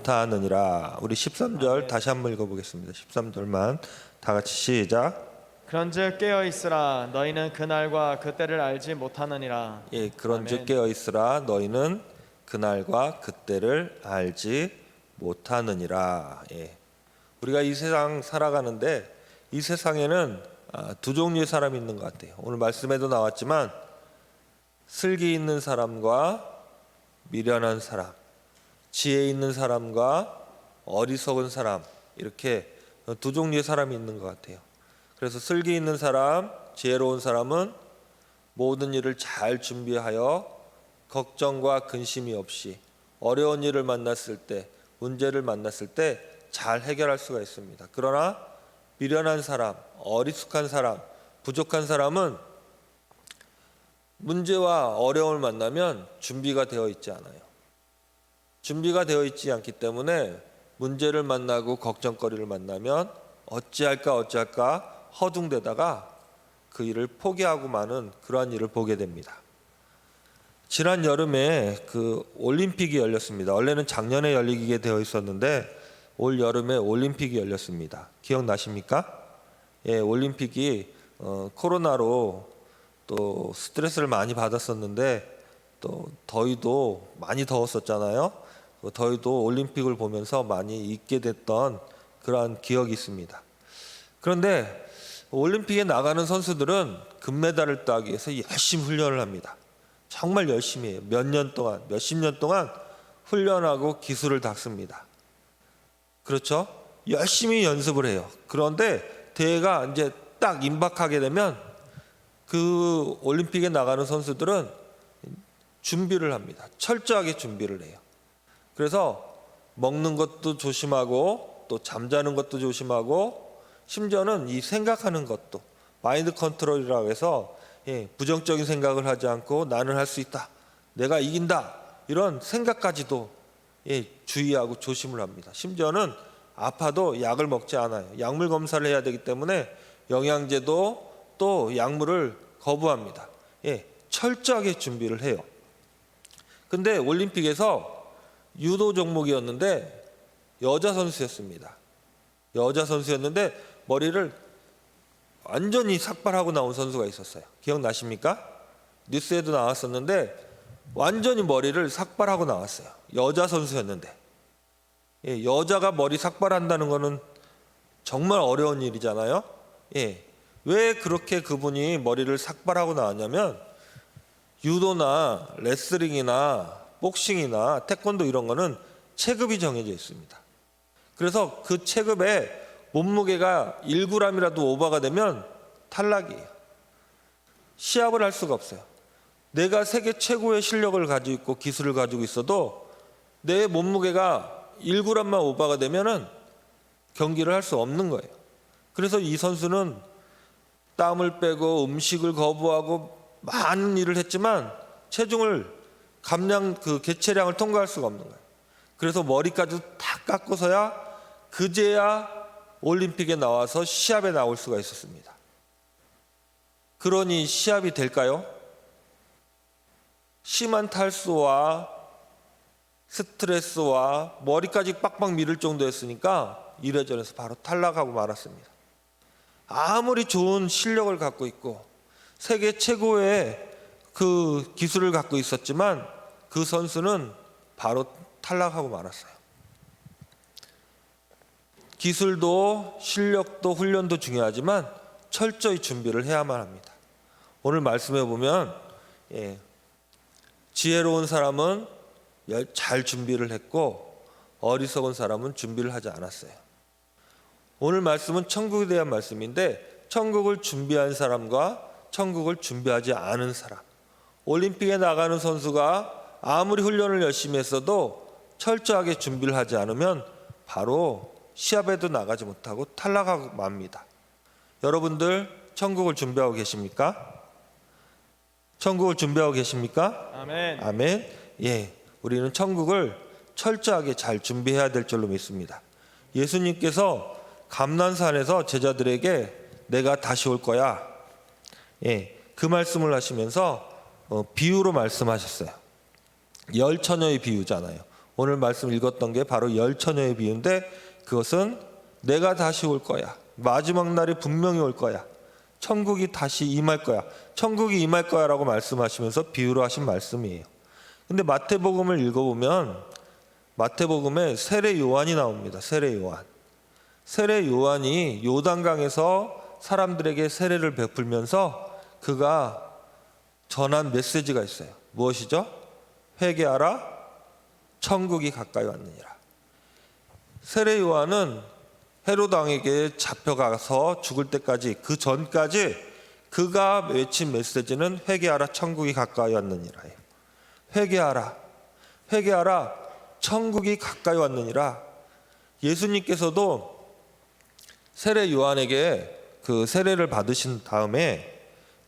못하느니라. 우리 13절 다시 한번 읽어보겠습니다. 13절만 다 같이 시작. 그런즉 깨어 있으라 너희는 그날과 그때를 알지 못하느니라. 예, 그런즉 아멘. 깨어 있으라 너희는 그날과 그때를 알지 못하느니라. 예. 우리가 이 세상 살아가는데 이 세상에는 두 종류의 사람이 있는 것 같아요. 오늘 말씀에도 나왔지만 슬기 있는 사람과 미련한 사람, 지혜 있는 사람과 어리석은 사람, 이렇게 두 종류의 사람이 있는 것 같아요. 그래서 슬기 있는 사람, 지혜로운 사람은 모든 일을 잘 준비하여 걱정과 근심이 없이 어려운 일을 만났을 때, 문제를 만났을 때 잘 해결할 수가 있습니다. 그러나 미련한 사람, 어리숙한 사람, 부족한 사람은 문제와 어려움을 만나면 준비가 되어 있지 않아요. 준비가 되어 있지 않기 때문에 문제를 만나고 걱정거리를 만나면 어찌할까 허둥대다가 그 일을 포기하고 마는 그러한 일을 보게 됩니다. 지난 여름에 그 올림픽이 열렸습니다. 원래는 작년에 열리게 되어 있었는데 올 여름에 올림픽이 열렸습니다. 기억나십니까? 예, 올림픽이 코로나로 또 스트레스를 많이 받았었는데 또 더위도 많이 더웠었잖아요. 더위도 올림픽을 보면서 많이 잊게 됐던 그러한 기억이 있습니다. 그런데 올림픽에 나가는 선수들은 금메달을 따기 위해서 열심히 훈련을 합니다. 정말 열심히 해요. 몇 년 동안, 몇십 년 동안 훈련하고 기술을 닦습니다. 그렇죠? 열심히 연습을 해요. 그런데 대회가 이제 딱 임박하게 되면 그 올림픽에 나가는 선수들은 준비를 합니다. 철저하게 준비를 해요. 그래서 먹는 것도 조심하고 또 잠자는 것도 조심하고 심지어는 이 생각하는 것도 마인드 컨트롤이라고 해서 부정적인 생각을 하지 않고 나는 할 수 있다, 내가 이긴다, 이런 생각까지도 주의하고 조심을 합니다. 심지어는 아파도 약을 먹지 않아요. 약물 검사를 해야 되기 때문에 영양제도 또 약물을 거부합니다. 철저하게 준비를 해요. 근데 올림픽에서 유도 종목이었는데 여자 선수였습니다. 여자 선수였는데 머리를 완전히 삭발하고 나온 선수가 있었어요. 기억나십니까? 뉴스에도 나왔었는데 완전히 머리를 삭발하고 나왔어요. 여자 선수였는데. 여자가 머리 삭발한다는 거는 정말 어려운 일이잖아요. 왜 그렇게 그분이 머리를 삭발하고 나왔냐면 유도나 레슬링이나 복싱이나 태권도 이런 거는 체급이 정해져 있습니다. 그래서 그 체급에 몸무게가 1g이라도 오버가 되면 탈락이에요. 시합을 할 수가 없어요. 내가 세계 최고의 실력을 가지고 있고 기술을 가지고 있어도 내 몸무게가 1g만 오버가 되면은 경기를 할 수 없는 거예요. 그래서 이 선수는 땀을 빼고 음식을 거부하고 많은 일을 했지만 체중을 감량 그 개체량을 통과할 수가 없는 거예요. 그래서 머리까지 다 깎고서야 그제야 올림픽에 나와서 시합에 나올 수가 있었습니다. 그러니 시합이 될까요? 심한 탈수와 스트레스와 머리까지 빡빡 밀을 정도였으니까 1회전에서 바로 탈락하고 말았습니다. 아무리 좋은 실력을 갖고 있고 세계 최고의 그 기술을 갖고 있었지만 그 선수는 바로 탈락하고 말았어요. 기술도 실력도 훈련도 중요하지만 철저히 준비를 해야만 합니다. 오늘 말씀해 보면 지혜로운 사람은 잘 준비를 했고 어리석은 사람은 준비를 하지 않았어요. 오늘 말씀은 천국에 대한 말씀인데 천국을 준비한 사람과 천국을 준비하지 않은 사람, 올림픽에 나가는 선수가 아무리 훈련을 열심히 했어도 철저하게 준비를 하지 않으면 바로 시합에도 나가지 못하고 탈락하고 맙니다. 여러분들 천국을 준비하고 계십니까? 천국을 준비하고 계십니까? 아멘. 아멘. 우리는 천국을 철저하게 잘 준비해야 될 줄로 믿습니다. 예수님께서 감난산에서 제자들에게 내가 다시 올 거야, 그 말씀을 하시면서 비유로 말씀하셨어요. 열 처녀의 비유잖아요. 오늘 말씀 읽었던 게 바로 열 처녀의 비유인데 그것은 내가 다시 올 거야. 마지막 날이 분명히 올 거야. 천국이 다시 임할 거야. 천국이 임할 거야라고 말씀하시면서 비유로 하신 말씀이에요. 근데 마태복음을 읽어보면 마태복음에 세례 요한이 나옵니다. 세례 요한. 세례 요한이 요단강에서 사람들에게 세례를 베풀면서 그가 전한 메시지가 있어요. 무엇이죠? 회개하라, 천국이 가까이 왔느니라. 세례 요한은 헤롯 왕에게 잡혀가서 죽을 때까지 그 전까지 그가 외친 메시지는 회개하라, 천국이 가까이 왔느니라예요. 회개하라, 회개하라, 천국이 가까이 왔느니라. 예수님께서도 세례 요한에게 그 세례를 받으신 다음에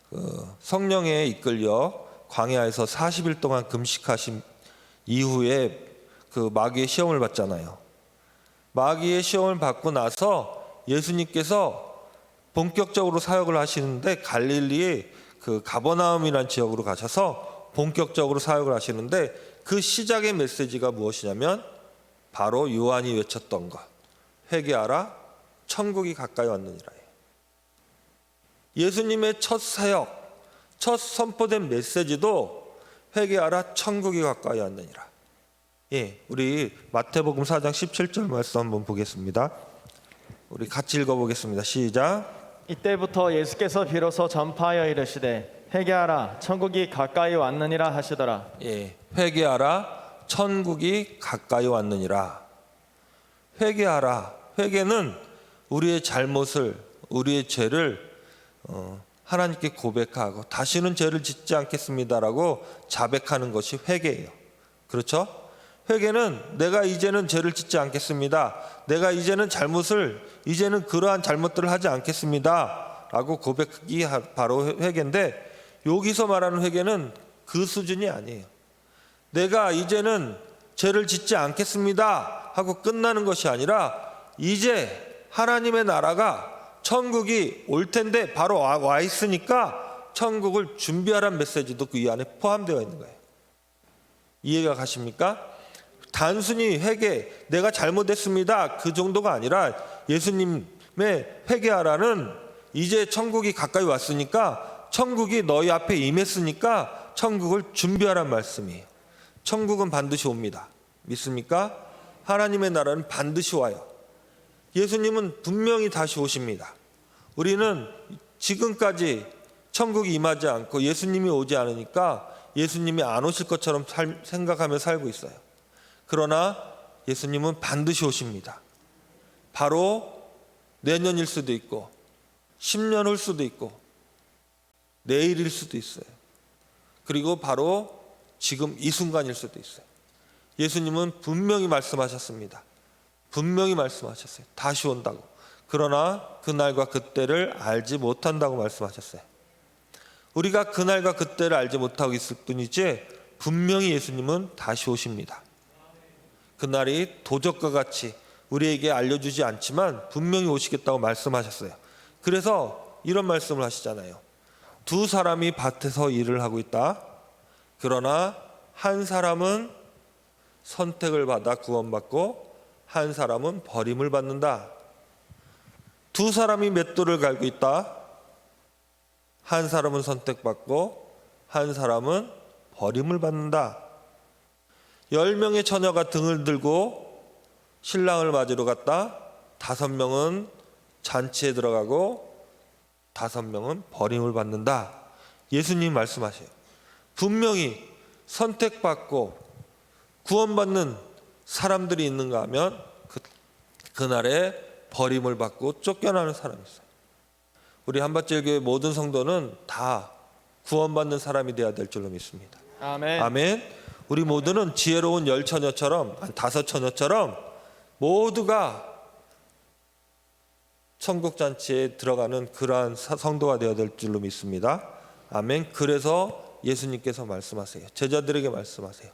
그 성령에 이끌려 광야에서 40일 동안 금식하신 이후에 그 마귀의 시험을 받잖아요. 마귀의 시험을 받고 나서 예수님께서 본격적으로 사역을 하시는데 갈릴리의 그 가버나움이라는 지역으로 가셔서 본격적으로 사역을 하시는데 그 시작의 메시지가 무엇이냐면 바로 요한이 외쳤던 것, 회개하라, 천국이 가까이 왔느니라예요. 예수님의 첫 사역, 첫 선포된 메시지도 회개하라, 천국이 가까이 왔느니라. 예, 우리 마태복음 4장 17절 말씀 한번 보겠습니다. 우리 같이 읽어보겠습니다. 시작. 이때부터 예수께서 비로소 전파하여 이르시되 회개하라, 천국이 가까이 왔느니라 하시더라. 예, 회개하라, 천국이 가까이 왔느니라. 회개하라. 회개는 우리의 잘못을, 우리의 죄를 하나님께 고백하고 다시는 죄를 짓지 않겠습니다라고 자백하는 것이 회개예요. 그렇죠? 회개는 내가 이제는 죄를 짓지 않겠습니다. 내가 이제는 이제는 그러한 잘못들을 하지 않겠습니다 라고 고백이 바로 회개인데, 여기서 말하는 회개는 그 수준이 아니에요. 내가 이제는 죄를 짓지 않겠습니다 하고 끝나는 것이 아니라 이제 하나님의 나라가 천국이 올 텐데 바로 와 있으니까 천국을 준비하라는 메시지도 그 이 안에 포함되어 있는 거예요. 이해가 가십니까? 단순히 회개, 내가 잘못했습니다 그 정도가 아니라 예수님의 회개하라는 이제 천국이 가까이 왔으니까 천국이 너희 앞에 임했으니까 천국을 준비하라는 말씀이에요. 천국은 반드시 옵니다. 믿습니까? 하나님의 나라는 반드시 와요. 예수님은 분명히 다시 오십니다. 우리는 지금까지 천국이 임하지 않고 예수님이 오지 않으니까 예수님이 안 오실 것처럼 생각하며 살고 있어요. 그러나 예수님은 반드시 오십니다. 바로 내년일 수도 있고 10년 후 수도 있고 내일일 수도 있어요. 그리고 바로 지금 이 순간일 수도 있어요. 예수님은 분명히 말씀하셨습니다. 분명히 말씀하셨어요. 다시 온다고. 그러나 그날과 그때를 알지 못한다고 말씀하셨어요. 우리가 그날과 그때를 알지 못하고 있을 뿐이지 분명히 예수님은 다시 오십니다. 그날이 도적과 같이 우리에게 알려주지 않지만 분명히 오시겠다고 말씀하셨어요. 그래서 이런 말씀을 하시잖아요. 두 사람이 밭에서 일을 하고 있다. 그러나 한 사람은 선택을 받아 구원받고 한 사람은 버림을 받는다. 두 사람이 맷돌을 갈고 있다. 한 사람은 선택받고 한 사람은 버림을 받는다. 10명의 처녀가 등을 들고 신랑을 맞으러 갔다. 5명은 잔치에 들어가고 5명은 버림을 받는다. 예수님 말씀하세요. 분명히 선택받고 구원받는 사람들이 있는가 하면 그날에 버림을 받고 쫓겨나는 사람이 있어요. 우리 한밭질교회 모든 성도는 다 구원받는 사람이 되어야 될 줄로 믿습니다. 아멘. 아멘. 우리 모두는 지혜로운 10처녀처럼 5처녀처럼 모두가 천국잔치에 들어가는 그러한 성도가 되어야 될 줄로 믿습니다. 아멘. 그래서 예수님께서 말씀하세요. 제자들에게 말씀하세요.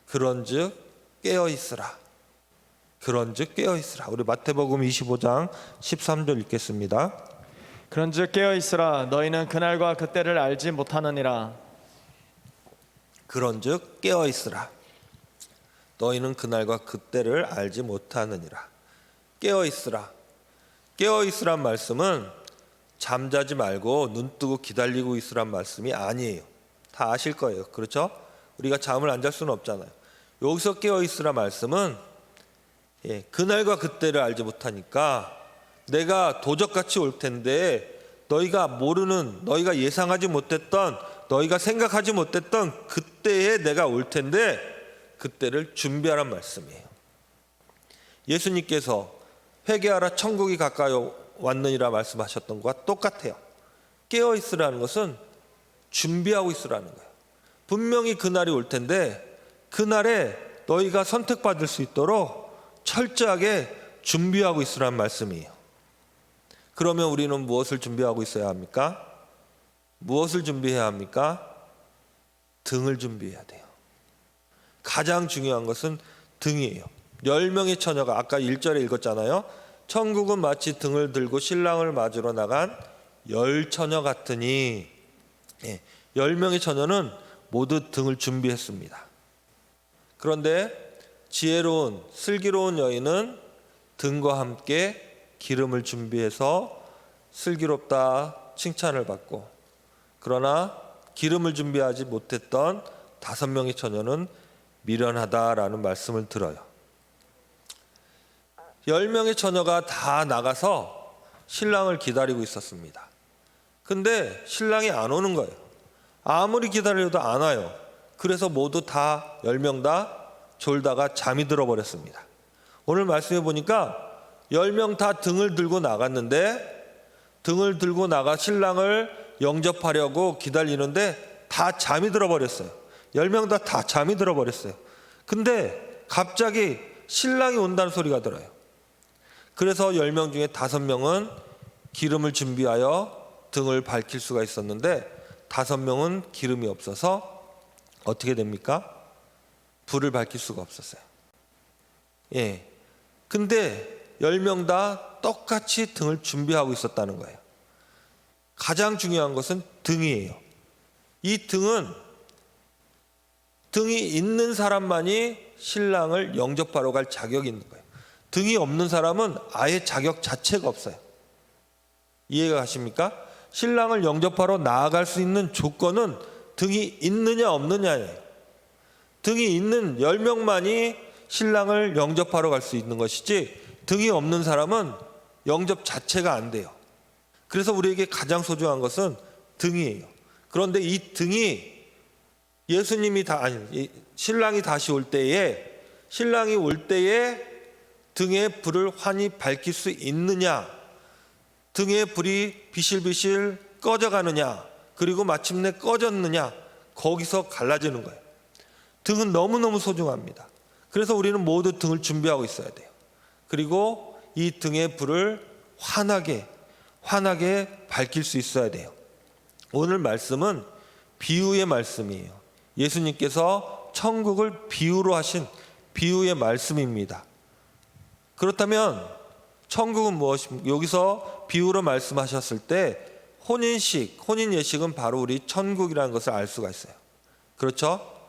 그런즉 깨어있으라. 그런즉 깨어있으라. 우리 마태복음 25장 13절 읽겠습니다. 그런즉 깨어 있으라, 너희는 그날과 그때를 알지 못하느니라. 그런즉 깨어있으라. 너희는 그날과 그때를 알지 못하느니라. 깨어 있으라. 깨어 있으란 말씀은 잠자지 말고 눈 뜨고 기다리고 있으란 말씀이 아니에요. 다 아실 거예요. 그렇죠? 우리가 잠을 안 잘 수는 없잖아요. 여기서 깨어 있으라 말씀은 그날과 그때를 알지 못하니까 내가 도적같이 올 텐데 너희가 모르는, 너희가 예상하지 못했던, 너희가 생각하지 못했던 그때에 내가 올 텐데 그때를 준비하란 말씀이에요. 예수님께서 회개하라 천국이 가까이 왔느니라 말씀하셨던 것과 똑같아요. 깨어 있으라는 것은 준비하고 있으라는 거예요. 분명히 그날이 올 텐데 그날에 너희가 선택받을 수 있도록 철저하게 준비하고 있으라는 말씀이에요. 그러면 우리는 무엇을 준비하고 있어야 합니까? 무엇을 준비해야 합니까? 등을 준비해야 돼요. 가장 중요한 것은 등이에요. 10명의 처녀가 아까 1절에 읽었잖아요. 천국은 마치 등을 들고 신랑을 맞으러 나간 10처녀 같으니 10명의 처녀는 모두 등을 준비했습니다. 그런데 지혜로운 슬기로운 여인은 등과 함께 기름을 준비해서 슬기롭다 칭찬을 받고, 그러나 기름을 준비하지 못했던 5명의 처녀는 미련하다라는 말씀을 들어요. 10명의 처녀가 다 나가서 신랑을 기다리고 있었습니다. 근데 신랑이 안 오는 거예요. 아무리 기다려도 안 와요. 그래서 모두 다 10명 다 졸다가 잠이 들어버렸습니다. 오늘 말씀해 보니까 10명 다 등을 들고 나갔는데, 등을 들고 나가 신랑을 영접하려고 기다리는데 다 잠이 들어버렸어요. 10명 다 잠이 들어버렸어요. 근데 갑자기 신랑이 온다는 소리가 들어요. 그래서 10명 중에 5명은 기름을 준비하여 등을 밝힐 수가 있었는데 5명은 기름이 없어서 어떻게 됩니까? 불을 밝힐 수가 없었어요. 근데 10명 다 똑같이 등을 준비하고 있었다는 거예요. 가장 중요한 것은 등이에요. 이 등은 등이 있는 사람만이 신랑을 영접하러 갈 자격이 있는 거예요. 등이 없는 사람은 아예 자격 자체가 없어요. 이해가 가십니까? 신랑을 영접하러 나아갈 수 있는 조건은 등이 있느냐 없느냐예요. 등이 있는 10명만이 신랑을 영접하러 갈 수 있는 것이지 등이 없는 사람은 영접 자체가 안 돼요. 그래서 우리에게 가장 소중한 것은 등이에요. 그런데 이 등이 신랑이 다시 올 때에, 신랑이 올 때에 등의 불을 환히 밝힐 수 있느냐, 등의 불이 비실비실 꺼져가느냐, 그리고 마침내 꺼졌느냐, 거기서 갈라지는 거예요. 등은 너무너무 소중합니다. 그래서 우리는 모두 등을 준비하고 있어야 돼요. 그리고 이 등의 불을 환하게 밝힐 수 있어야 돼요. 오늘 말씀은 비유의 말씀이에요. 예수님께서 천국을 비유로 하신 비유의 말씀입니다. 그렇다면 천국은 무엇입니까? 여기서 비유로 말씀하셨을 때 혼인 예식은 바로 우리 천국이라는 것을 알 수가 있어요. 그렇죠?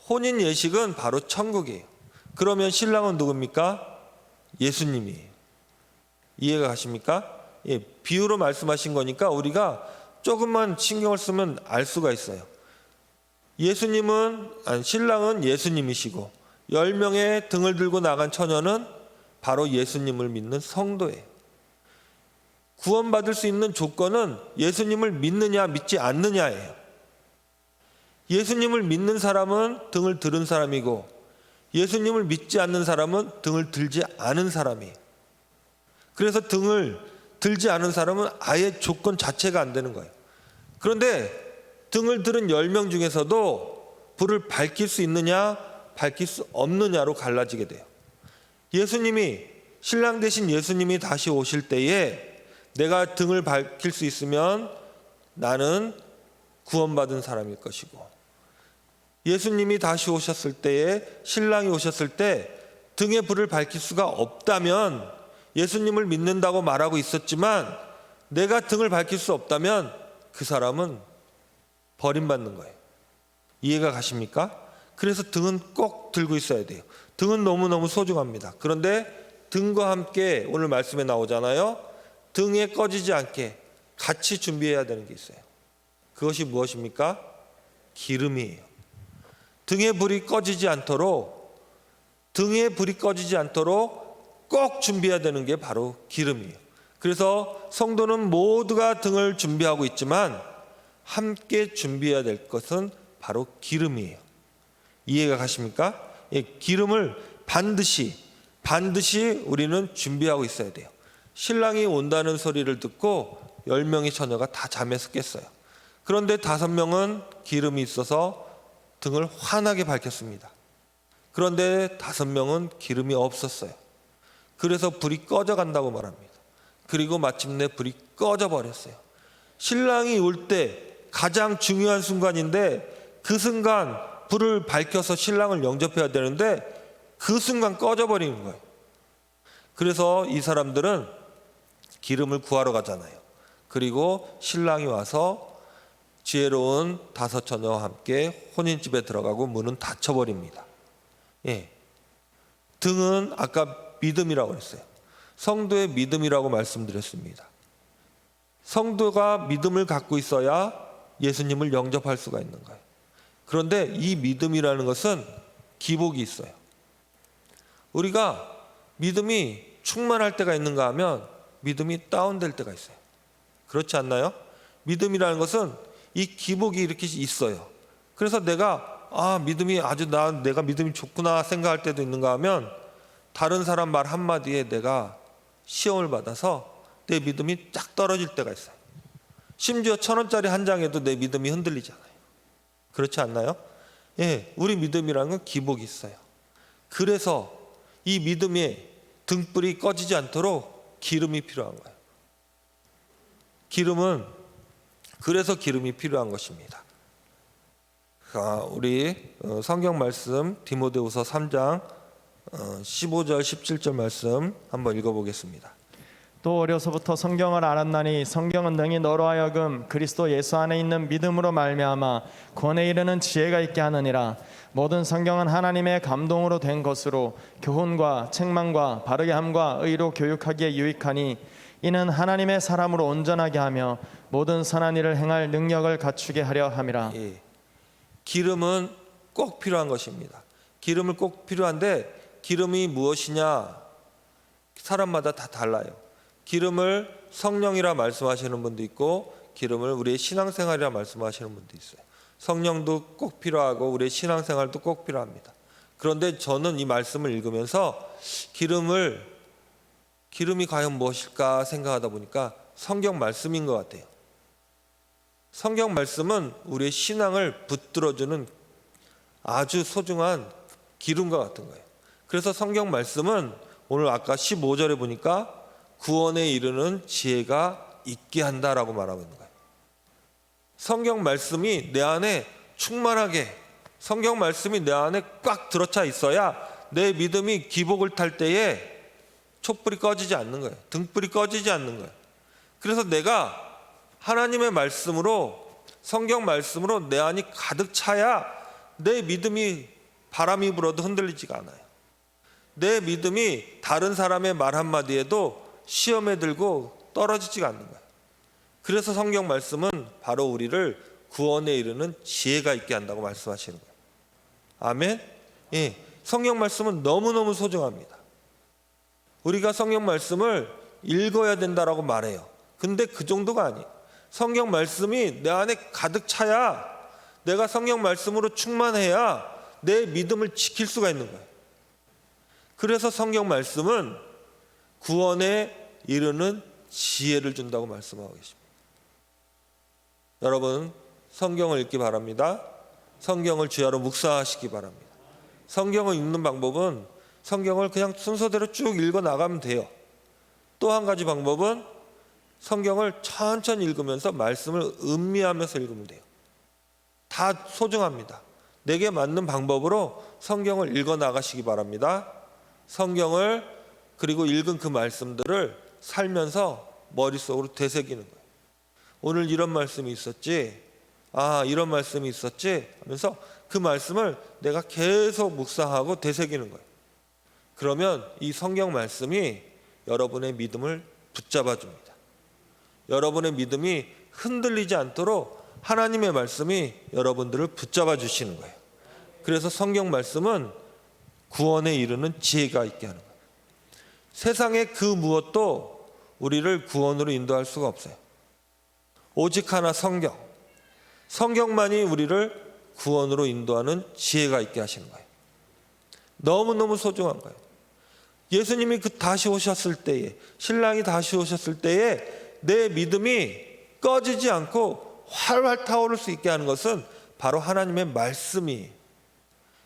혼인 예식은 바로 천국이에요. 그러면 신랑은 누굽니까? 예수님이에요. 이해가 가십니까? 비유로 말씀하신 거니까 우리가 조금만 신경을 쓰면 알 수가 있어요. 신랑은 예수님이시고 10명의 등을 들고 나간 처녀는 바로 예수님을 믿는 성도예요. 구원받을 수 있는 조건은 예수님을 믿느냐 믿지 않느냐예요. 예수님을 믿는 사람은 등을 들은 사람이고 예수님을 믿지 않는 사람은 등을 들지 않은 사람이에요. 그래서 등을 들지 않은 사람은 아예 조건 자체가 안 되는 거예요. 그런데 등을 들은 10명 중에서도 불을 밝힐 수 있느냐 밝힐 수 없느냐로 갈라지게 돼요. 신랑 대신 예수님이 다시 오실 때에 내가 등을 밝힐 수 있으면 나는 구원받은 사람일 것이고, 예수님이 다시 오셨을 때에, 신랑이 오셨을 때 등의 불을 밝힐 수가 없다면, 예수님을 믿는다고 말하고 있었지만 내가 등을 밝힐 수 없다면 그 사람은 버림받는 거예요. 이해가 가십니까? 그래서 등은 꼭 들고 있어야 돼요. 등은 너무너무 소중합니다. 그런데 등과 함께 오늘 말씀에 나오잖아요. 등에 꺼지지 않게 같이 준비해야 되는 게 있어요. 그것이 무엇입니까? 기름이에요. 등에 불이 꺼지지 않도록 꼭 준비해야 되는 게 바로 기름이에요. 그래서 성도는 모두가 등을 준비하고 있지만 함께 준비해야 될 것은 바로 기름이에요. 이해가 가십니까? 예, 기름을 반드시 우리는 준비하고 있어야 돼요. 신랑이 온다는 소리를 듣고 10명의 처녀가 다 잠에서 깼어요. 그런데 5명은 기름이 있어서 등을 환하게 밝혔습니다. 그런데 5명은 기름이 없었어요. 그래서 불이 꺼져 간다고 말합니다. 그리고 마침내 불이 꺼져 버렸어요. 신랑이 올 때 가장 중요한 순간인데 그 순간 불을 밝혀서 신랑을 영접해야 되는데 그 순간 꺼져 버리는 거예요. 그래서 이 사람들은 기름을 구하러 가잖아요. 그리고 신랑이 와서 지혜로운 5 처녀와 함께 혼인집에 들어가고 문은 닫혀버립니다. 예. 등은 아까 믿음이라고 했어요. 성도의 믿음이라고 말씀드렸습니다. 성도가 믿음을 갖고 있어야 예수님을 영접할 수가 있는 거예요. 그런데 이 믿음이라는 것은 기복이 있어요. 우리가 믿음이 충만할 때가 있는가 하면 믿음이 다운될 때가 있어요. 그렇지 않나요? 믿음이라는 것은 이 기복이 이렇게 있어요. 그래서 내가 내가 믿음이 좋구나 생각할 때도 있는가 하면 다른 사람 말 한마디에 내가 시험을 받아서 내 믿음이 쫙 떨어질 때가 있어요. 심지어 1,000원짜리 한 장에도 내 믿음이 흔들리잖아요. 그렇지 않나요? 예, 우리 믿음이라는 건 기복이 있어요. 그래서 이 믿음의 등불이 꺼지지 않도록 기름이 필요한 거예요. 그래서 기름이 필요한 것입니다. 우리 성경 말씀 디모데후서 3장 15절 17절 말씀 한번 읽어보겠습니다. 또 어려서부터 성경을 알았나니 성경은 능히 너로 하여금 그리스도 예수 안에 있는 믿음으로 말미암아 구원에 이르는 지혜가 있게 하느니라. 모든 성경은 하나님의 감동으로 된 것으로 교훈과 책망과 바르게 함과 의로 교육하기에 유익하니 이는 하나님의 사람으로 온전하게 하며 모든 선한 일을 행할 능력을 갖추게 하려 함이라. 예. 기름은 꼭 필요한 것입니다. 기름은 꼭 필요한데 기름이 무엇이냐 사람마다 다 달라요. 기름을 성령이라 말씀하시는 분도 있고 기름을 우리의 신앙생활이라 말씀하시는 분도 있어요. 성령도 꼭 필요하고 우리의 신앙생활도 꼭 필요합니다. 그런데 저는 이 말씀을 읽으면서 기름이 과연 무엇일까 생각하다 보니까 성경 말씀인 것 같아요. 성경 말씀은 우리의 신앙을 붙들어주는 아주 소중한 기름과 같은 거예요. 그래서 성경 말씀은 오늘 아까 15절에 보니까 구원에 이르는 지혜가 있게 한다라고 말하고 있는 거예요. 성경 말씀이 내 안에 충만하게, 성경 말씀이 내 안에 꽉 들어차 있어야 내 믿음이 기복을 탈 때에 촛불이 꺼지지 않는 거예요. 등불이 꺼지지 않는 거예요. 그래서 내가 하나님의 말씀으로, 성경 말씀으로 내 안이 가득 차야 내 믿음이 바람이 불어도 흔들리지가 않아요. 내 믿음이 다른 사람의 말 한마디에도 시험에 들고 떨어지지가 않는 거예요. 그래서 성경 말씀은 바로 우리를 구원에 이르는 지혜가 있게 한다고 말씀하시는 거예요. 아멘. 예, 성경 말씀은 너무너무 소중합니다. 우리가 성경 말씀을 읽어야 된다라고 말해요. 근데 그 정도가 아니에요. 성경 말씀이 내 안에 가득 차야, 내가 성경 말씀으로 충만해야 내 믿음을 지킬 수가 있는 거예요. 그래서 성경 말씀은 구원에 이르는 지혜를 준다고 말씀하고 계십니다. 여러분, 성경을 읽기 바랍니다. 성경을 주야로 묵상하시기 바랍니다. 성경을 읽는 방법은 성경을 그냥 순서대로 쭉 읽어 나가면 돼요. 또 한 가지 방법은 성경을 천천히 읽으면서 말씀을 음미하면서 읽으면 돼요. 다 소중합니다. 내게 맞는 방법으로 성경을 읽어 나가시기 바랍니다. 성경을 그리고 읽은 그 말씀들을 살면서 머릿속으로 되새기는 거예요. 오늘 이런 말씀이 있었지, 아, 이런 말씀이 있었지 하면서 그 말씀을 내가 계속 묵상하고 되새기는 거예요. 그러면 이 성경 말씀이 여러분의 믿음을 붙잡아 줍니다. 여러분의 믿음이 흔들리지 않도록 하나님의 말씀이 여러분들을 붙잡아 주시는 거예요. 그래서 성경 말씀은 구원에 이르는 지혜가 있게 하는 거예요. 세상의 그 무엇도 우리를 구원으로 인도할 수가 없어요. 오직 하나 성경. 성경만이 우리를 구원으로 인도하는 지혜가 있게 하시는 거예요. 너무너무 소중한 거예요. 예수님이 다시 오셨을 때에, 신랑이 다시 오셨을 때에 내 믿음이 꺼지지 않고 활활 타오를 수 있게 하는 것은 바로 하나님의 말씀이에요.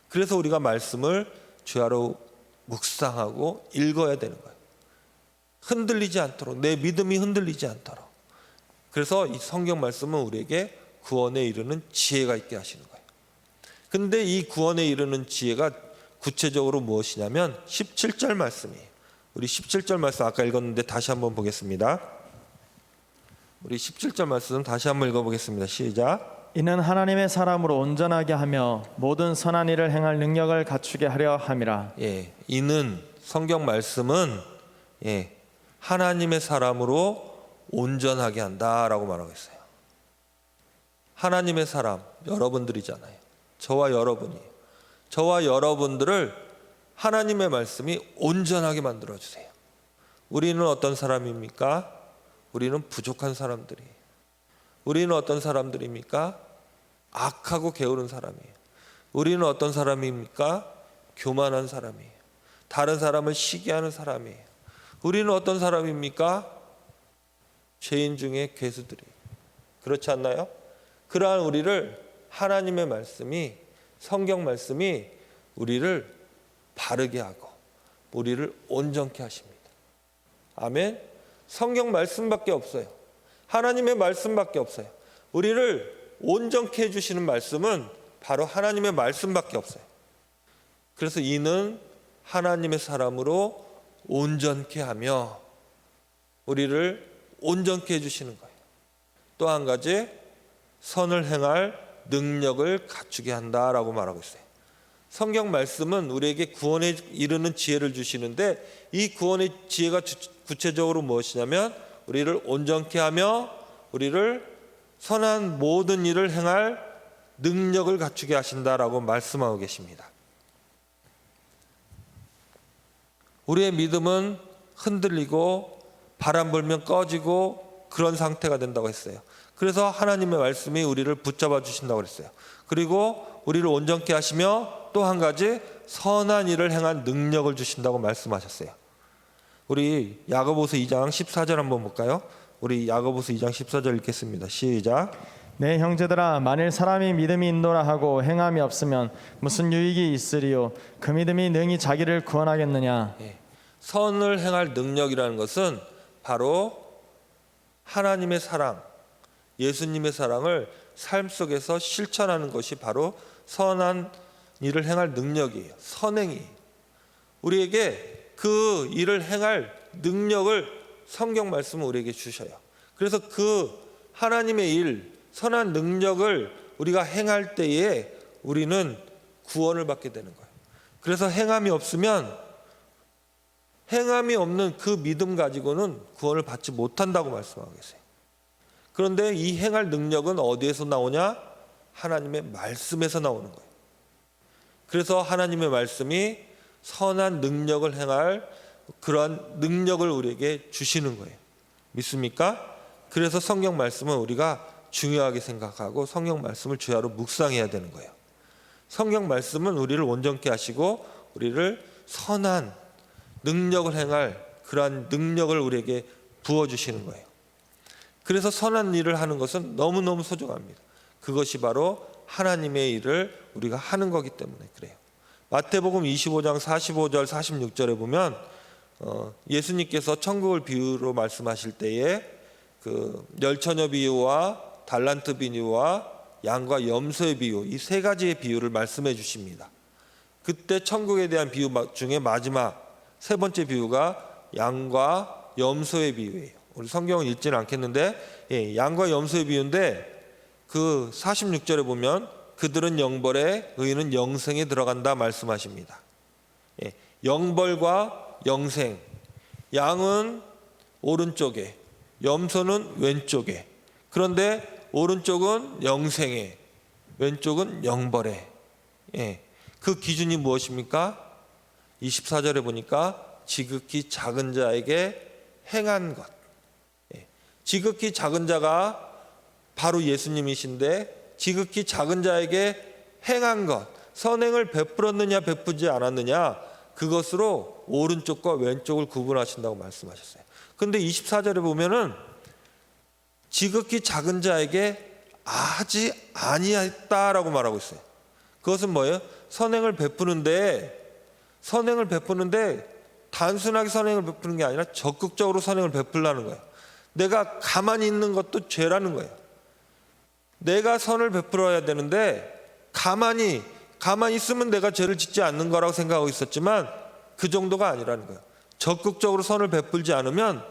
그래서 우리가 말씀을 주야로 묵상하고 읽어야 되는 거예요. 흔들리지 않도록, 내 믿음이 흔들리지 않도록. 그래서 이 성경 말씀은 우리에게 구원에 이르는 지혜가 있게 하시는 거예요. 근데 이 구원에 이르는 지혜가 구체적으로 무엇이냐면 17절 말씀이에요. 우리 17절 말씀 아까 읽었는데 다시 한번 보겠습니다. 우리 17절 말씀 다시 한번 읽어보겠습니다. 시작. 이는 하나님의 사람으로 온전하게 하며 모든 선한 일을 행할 능력을 갖추게 하려 함이라. 이는 성경 말씀은 하나님의 사람으로 온전하게 한다라고 말하고 있어요. 하나님의 사람, 여러분들이잖아요. 저와 여러분이에요. 저와 여러분들을 하나님의 말씀이 온전하게 만들어주세요. 우리는 어떤 사람입니까? 우리는 부족한 사람들이에요. 우리는 어떤 사람들입니까? 악하고 게으른 사람이에요. 우리는 어떤 사람입니까? 교만한 사람이에요. 다른 사람을 시기하는 사람이에요. 우리는 어떤 사람입니까? 죄인 중에 괴수들이에요. 그렇지 않나요? 그러한 우리를 하나님의 말씀이, 성경 말씀이 우리를 바르게 하고 우리를 온전케 하십니다. 아멘. 성경 말씀밖에 없어요. 하나님의 말씀밖에 없어요. 우리를 온전케 해주시는 말씀은 바로 하나님의 말씀밖에 없어요. 그래서 이는 하나님의 사람으로 온전케 하며 우리를 온전케 해주시는 거예요. 또 한 가지, 선을 행할 능력을 갖추게 한다라고 말하고 있어요. 성경 말씀은 우리에게 구원에 이르는 지혜를 주시는데 이 구원의 지혜가 구체적으로 무엇이냐면 우리를 온전케 하며 우리를 선한 모든 일을 행할 능력을 갖추게 하신다라고 말씀하고 계십니다. 우리의 믿음은 흔들리고 바람 불면 꺼지고 그런 상태가 된다고 했어요. 그래서 하나님의 말씀이 우리를 붙잡아 주신다고 그랬어요. 그리고 우리를 온전케 하시며 또 한 가지 선한 일을 행한 능력을 주신다고 말씀하셨어요. 우리 야고보서 2장 14절 한번 볼까요? 우리 야고보서 2장 14절 읽겠습니다. 시작. 내 형제들아, 만일 사람이 믿음이 있노라 하고 행함이 없으면 무슨 유익이 있으리요? 그 믿음이 능히 자기를 구원하겠느냐? 선을 행할 능력이라는 것은 바로 하나님의 사랑, 예수님의 사랑을 삶 속에서 실천하는 것이 바로 선한 일을 행할 능력이에요. 선행이에요. 우리에게 그 일을 행할 능력을 성경 말씀은 우리에게 주셔요. 그래서 그 하나님의 일, 선한 능력을 우리가 행할 때에 우리는 구원을 받게 되는 거예요. 그래서 행함이 없으면, 행함이 없는 그 믿음 가지고는 구원을 받지 못한다고 말씀하고 계세요. 그런데 이 행할 능력은 어디에서 나오냐? 하나님의 말씀에서 나오는 거예요. 그래서 하나님의 말씀이 선한 능력을 행할 그러한 능력을 우리에게 주시는 거예요. 믿습니까? 그래서 성경 말씀은 우리가 중요하게 생각하고 성경 말씀을 주야로 묵상해야 되는 거예요. 성경 말씀은 우리를 온전케 하시고 우리를 선한 능력을 행할 그러한 능력을 우리에게 부어주시는 거예요. 그래서 선한 일을 하는 것은 너무너무 소중합니다. 그것이 바로 하나님의 일을 우리가 하는 거기 때문에 그래요. 마태복음 25장 45절 46절에 보면 예수님께서 천국을 비유로 말씀하실 때에 그 열처녀 비유와 달란트 비유와 양과 염소의 비유, 이 세 가지의 비유를 말씀해 주십니다. 그때 천국에 대한 비유 중에 마지막 세 번째 비유가 양과 염소의 비유예요. 우리 성경은 읽지는 않겠는데 양과 염소의 비유인데 그 46절에 보면 그들은 영벌에 의인은 영생에 들어간다 말씀하십니다. 예, 영벌과 영생, 양은 오른쪽에, 염소는 왼쪽에. 그런데 오른쪽은 영생에, 왼쪽은 영벌에. 예, 그 기준이 무엇입니까? 24절에 보니까 지극히 작은 자에게 행한 것. 예, 지극히 작은 자가 바로 예수님이신데 지극히 작은 자에게 행한 것, 선행을 베풀었느냐 베푸지 않았느냐, 그것으로 오른쪽과 왼쪽을 구분하신다고 말씀하셨어요. 그런데 24절에 보면은 지극히 작은 자에게 하지 아니했다라고 말하고 있어요. 그것은 뭐예요? 선행을 베푸는데 단순하게 선행을 베푸는 게 아니라 적극적으로 선행을 베풀라는 거예요. 내가 가만히 있는 것도 죄라는 거예요. 내가 선을 베풀어야 되는데 가만히 있으면 내가 죄를 짓지 않는 거라고 생각하고 있었지만 그 정도가 아니라는 거예요. 적극적으로 선을 베풀지 않으면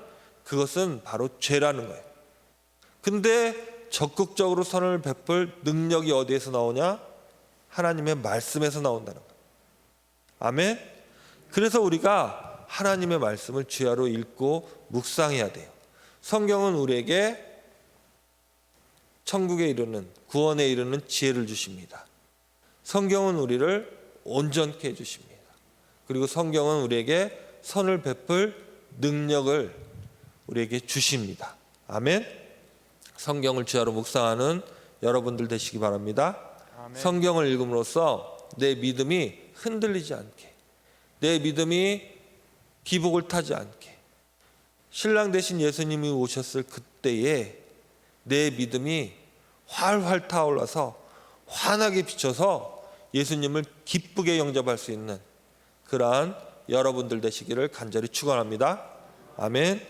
그것은 바로 죄라는 거예요. 근데 적극적으로 선을 베풀 능력이 어디에서 나오냐? 하나님의 말씀에서 나온다는 거예요. 아멘. 그래서 우리가 하나님의 말씀을 주야로 읽고 묵상해야 돼요. 성경은 우리에게 천국에 이르는, 구원에 이르는 지혜를 주십니다. 성경은 우리를 온전케 해주십니다. 그리고 성경은 우리에게 선을 베풀 능력을 우리에게 주십니다. 아멘. 성경을 주야로 묵상하는 여러분들 되시기 바랍니다. 아멘. 성경을 읽음으로써 내 믿음이 흔들리지 않게, 내 믿음이 기복을 타지 않게, 신랑 되신 예수님이 오셨을 그때에 내 믿음이 활활 타올라서 환하게 비춰서 예수님을 기쁘게 영접할 수 있는 그러한 여러분들 되시기를 간절히 축원합니다. 아멘.